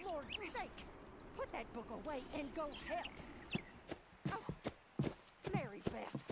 Lord's sake! Put that book away and go help! Oh, Mary Beth.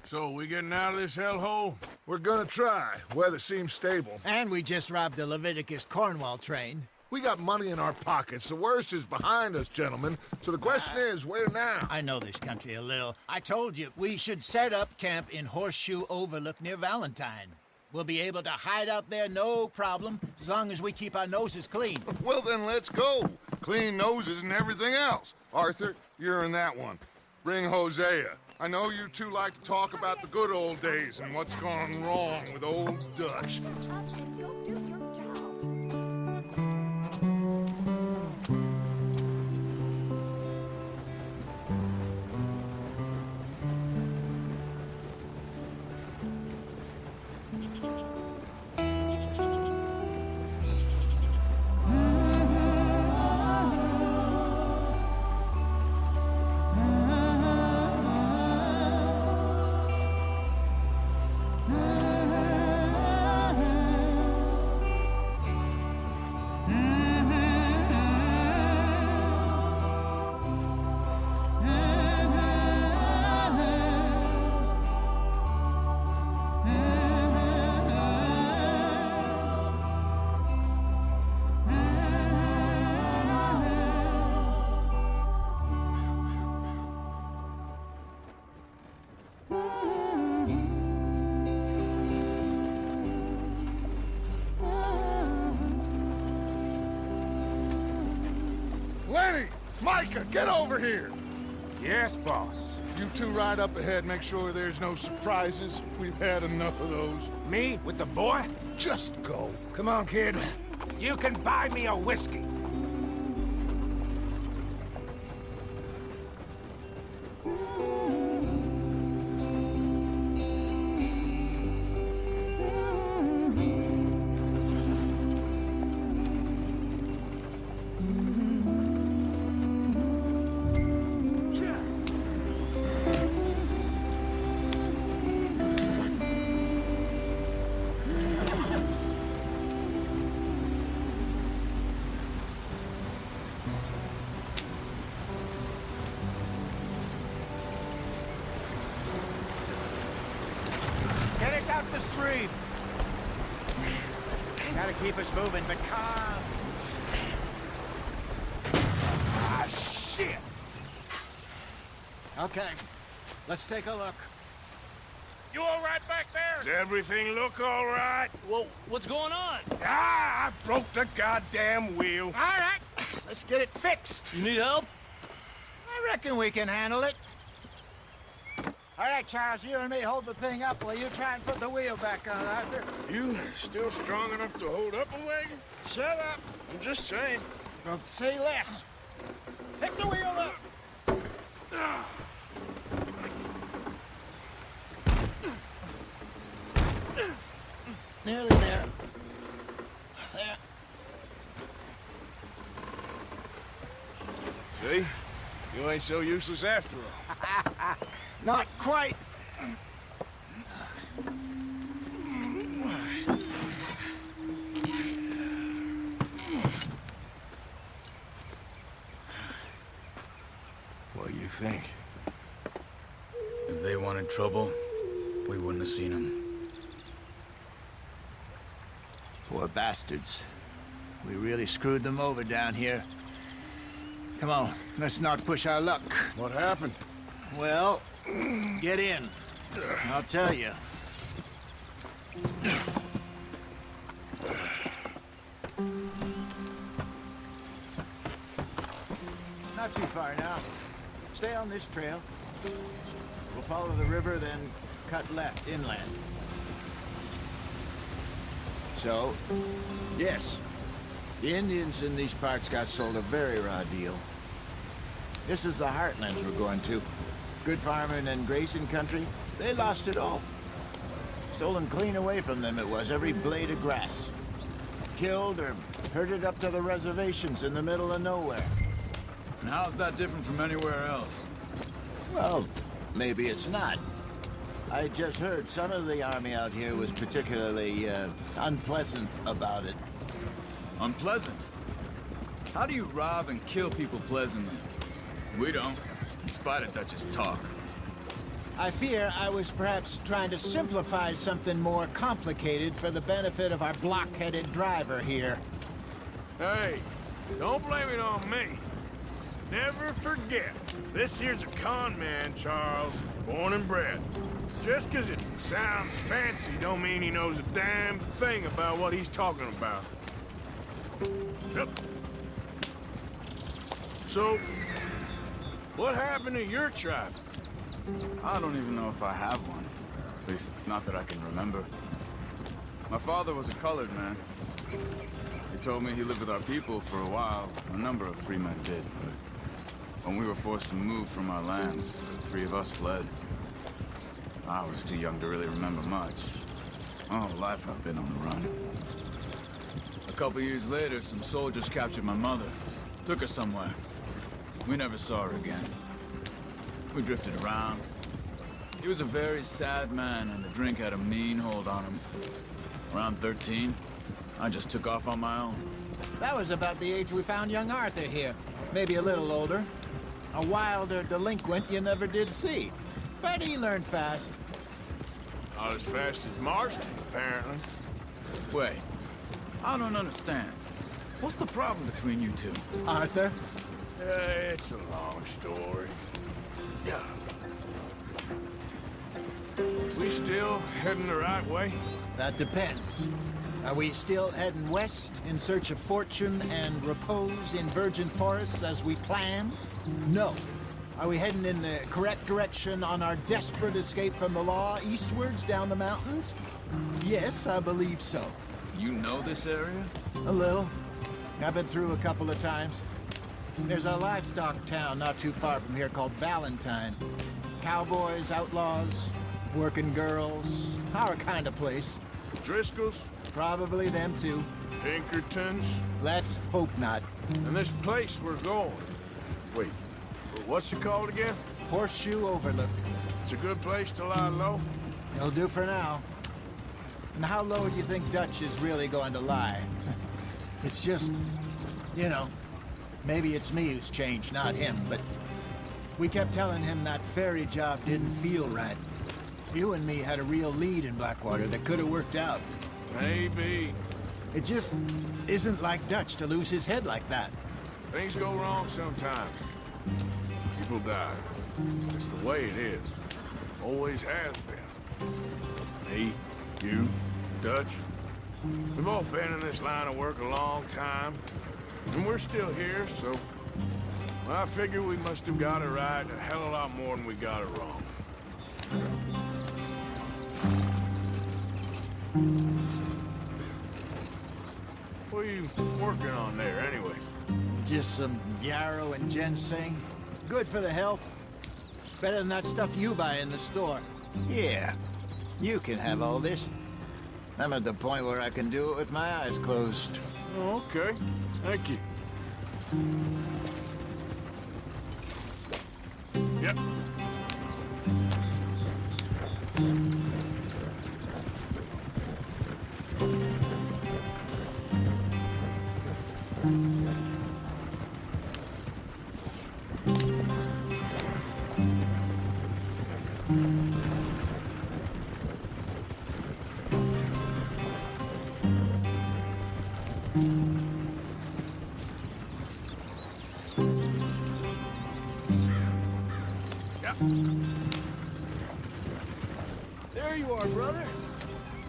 So, we getting out of this hellhole? We're gonna try. Weather seems stable. And we just robbed the Leviticus Cornwall train. We got money in our pockets. The worst is behind us, gentlemen. So the question is, where now? I know this country a little. I told you, we should set up camp in Horseshoe Overlook near Valentine. We'll be able to hide out there, no problem, as long as we keep our noses clean. Well, then let's go. Clean noses and everything else. Arthur, you're in that one. Bring Hosea. I know you two like to talk about the good old days and what's gone wrong with old Dutch. Shut up and go do your job. Lenny! Micah, get over here! Yes, boss. You two ride up ahead, make sure there's no surprises. We've had enough of those. Me with the boy? Just go. Come on, kid. You can buy me a whiskey. Get us out the stream. Gotta keep us moving, but calm. Ah, shit! Okay, let's take a look. You all right back there? Does everything look all right? Well, what's going on? Ah, I broke the goddamn wheel. All right, let's get it fixed. You need help? I reckon we can handle it. All right, Charles, you and me hold the thing up while you try and put the wheel back on, Arthur. You still strong enough to hold up a wagon? Shut up. I'm just saying. Don't say less. Pick the wheel up. Nearly there. There. See? You ain't so useless after all. Not quite. What do you think? If they wanted trouble, we wouldn't have seen them. Poor bastards. We really screwed them over down here. Come on, let's not push our luck. What happened? Well, get in. I'll tell you. Not too far now. Stay on this trail. We'll follow the river, then cut left inland. So, yes, the Indians in these parts got sold a very raw deal. This is the heartlands we're going to. Good farming and grazing country, they lost it all. Stolen clean away from them it was, every blade of grass. Killed or herded up to the reservations in the middle of nowhere. And how's that different from anywhere else? Well, maybe it's not. I just heard some of the army out here was particularly unpleasant about it. Unpleasant? How do you rob and kill people pleasantly? We don't, in spite of Dutch's talk. I fear I was perhaps trying to simplify something more complicated for the benefit of our block-headed driver here. Hey, don't blame it on me. Never forget, this here's a con man, Charles, born and bred. Just 'cause it sounds fancy don't mean he knows a damn thing about what he's talking about. Yep. So, what happened to your tribe? I don't even know if I have one. At least, not that I can remember. My father was a colored man. He told me he lived with our people for a while. A number of free men did, but when we were forced to move from our lands, the three of us fled. I was too young to really remember much. My whole life I've been on the run. A couple years later, some soldiers captured my mother. Took her somewhere. We never saw her again. We drifted around. He was a very sad man, and the drink had a mean hold on him. Around 13, I just took off on my own. That was about the age we found young Arthur here. Maybe a little older. A wilder delinquent you never did see. But he learned fast. Not as fast as Marston, apparently. Wait, I don't understand. What's the problem between you two? Arthur? It's a long story. Yeah. We still heading the right way? That depends. Are we still heading west in search of fortune and repose in virgin forests as we planned? No. Are we heading in the correct direction on our desperate escape from the law eastwards down the mountains? Yes, I believe so. You know this area? A little. I've been through a couple of times. There's a livestock town not too far from here called Valentine. Cowboys, outlaws, working girls, our kind of place. Driscoll's? Probably them too. Pinkertons? Let's hope not. And this place we're going. Wait, what's it called again? Horseshoe Overlook. It's a good place to lie low? It'll do for now. And how low do you think Dutch is really going to lie? It's just, you know, maybe it's me who's changed, not him, but we kept telling him that ferry job didn't feel right. You and me had a real lead in Blackwater that could have worked out. Maybe. It just isn't like Dutch to lose his head like that. Things go wrong sometimes. People die. It's the way it is. Always has been. Me, you, Dutch. We've all been in this line of work a long time. And we're still here, so... Well, I figure we must have got it right a hell of a lot more than we got it wrong. What are you working on there, anyway? Just some yarrow and ginseng. Good for the health. Better than that stuff you buy in the store. Yeah, you can have all this. I'm at the point where I can do it with my eyes closed. Oh, okay. Thank you. Yep. There you are, brother.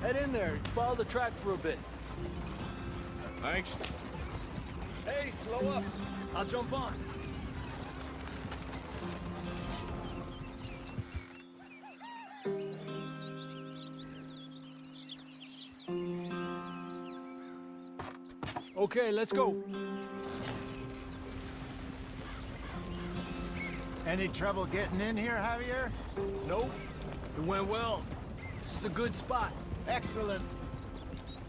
Head in there. Follow the track for a bit. Thanks. Hey, slow up. I'll jump on. Okay, let's go. Any trouble getting in here, Javier? Nope. It went well. This is a good spot. Excellent.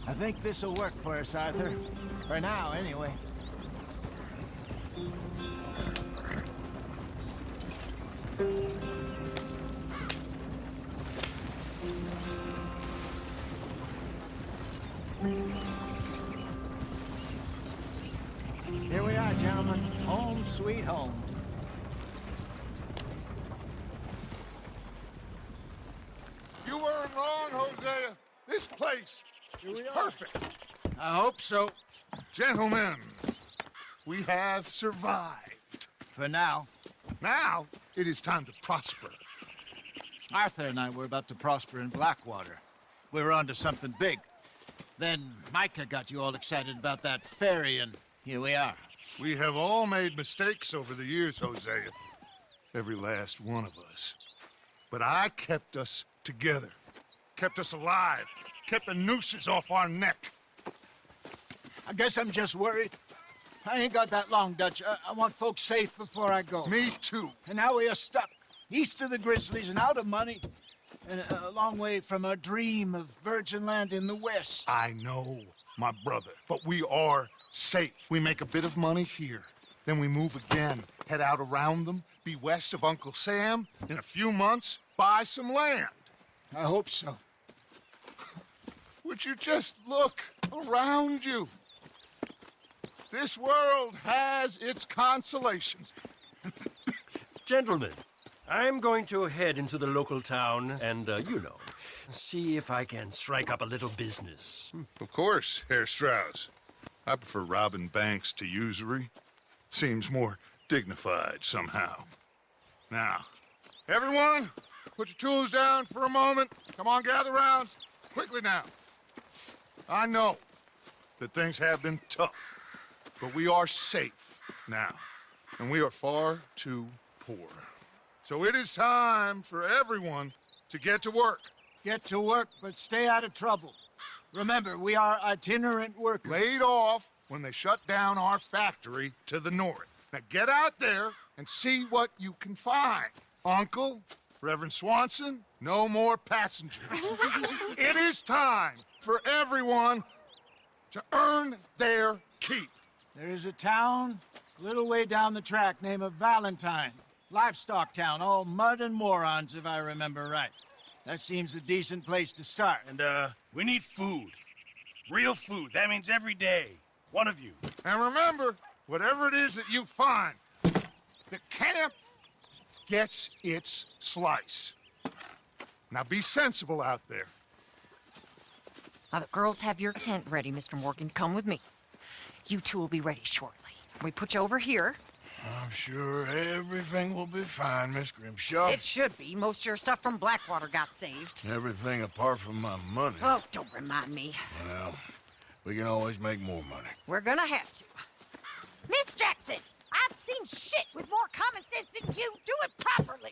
I think this'll work for us, Arthur. For now, anyway. This place is perfect. I hope so. Gentlemen, we have survived. For now. Now, it is time to prosper. Arthur and I were about to prosper in Blackwater. We were onto something big. Then Micah got you all excited about that ferry, and here we are. We have all made mistakes over the years, Hosea. Every last one of us. But I kept us together. Kept us alive. Kept the nooses off our neck. I guess I'm just worried. I ain't got that long, Dutch. I want folks safe before I go. Me too. And now we are stuck, east of the Grizzlies and out of money, and a long way from our dream of virgin land in the west. I know, my brother, but we are safe. We make a bit of money here. Then we move again, head out around them, be west of Uncle Sam. In a few months, buy some land. I hope so. Would you just look around you? This world has its consolations. Gentlemen, I'm going to head into the local town and, see if I can strike up a little business. Of course, Herr Strauss. I prefer robbing banks to usury. Seems more dignified somehow. Now, everyone, put your tools down for a moment. Come on, gather round. Quickly now. I know that things have been tough, but we are safe now, and we are far too poor. So it is time for everyone to get to work. Get to work, but stay out of trouble. Remember, we are itinerant workers. Laid off when they shut down our factory to the north. Now get out there and see what you can find. Uncle, Reverend Swanson, no more passengers. It is time for everyone to earn their keep. There is a town a little way down the track named Valentine. Livestock town, all mud and morons, if I remember right. That seems a decent place to start. And, we need food. Real food. That means every day. One of you. And remember, whatever it is that you find, the camp gets its slice. Now be sensible out there. Now, the girls have your tent ready, Mr. Morgan. Come with me. You two will be ready shortly. We put you over here. I'm sure everything will be fine, Miss Grimshaw. It should be. Most of your stuff from Blackwater got saved. Everything apart from my money. Oh, don't remind me. Well, we can always make more money. We're gonna have to. Miss Jackson, I've seen shit with more common sense than you. Do it properly.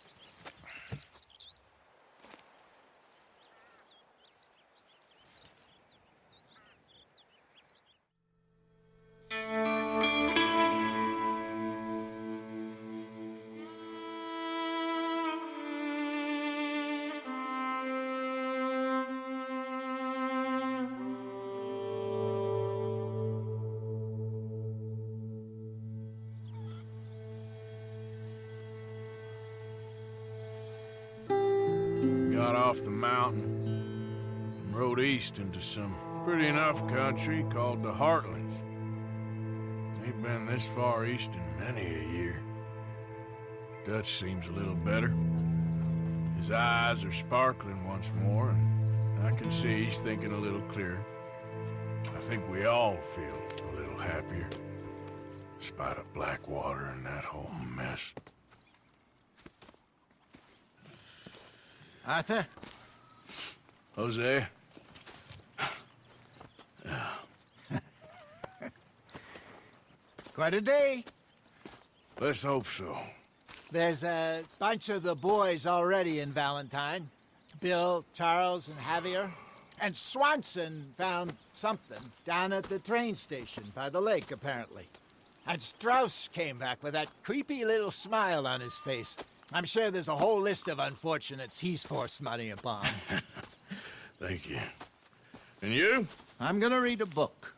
Got off the mountain and rode east into some pretty enough country called the Heartlands. Ain't been this far east in many a year. Dutch seems a little better. His eyes are sparkling once more, and I can see he's thinking a little clearer. I think we all feel a little happier, in spite of Blackwater and that whole mess. Arthur? Jose? Quite a day. Let's hope so. There's a bunch of the boys already in Valentine. Bill, Charles, and Javier. And Swanson found something down at the train station by the lake, apparently. And Strauss came back with that creepy little smile on his face. I'm sure there's a whole list of unfortunates he's forced money upon. Thank you. And you? I'm gonna read a book.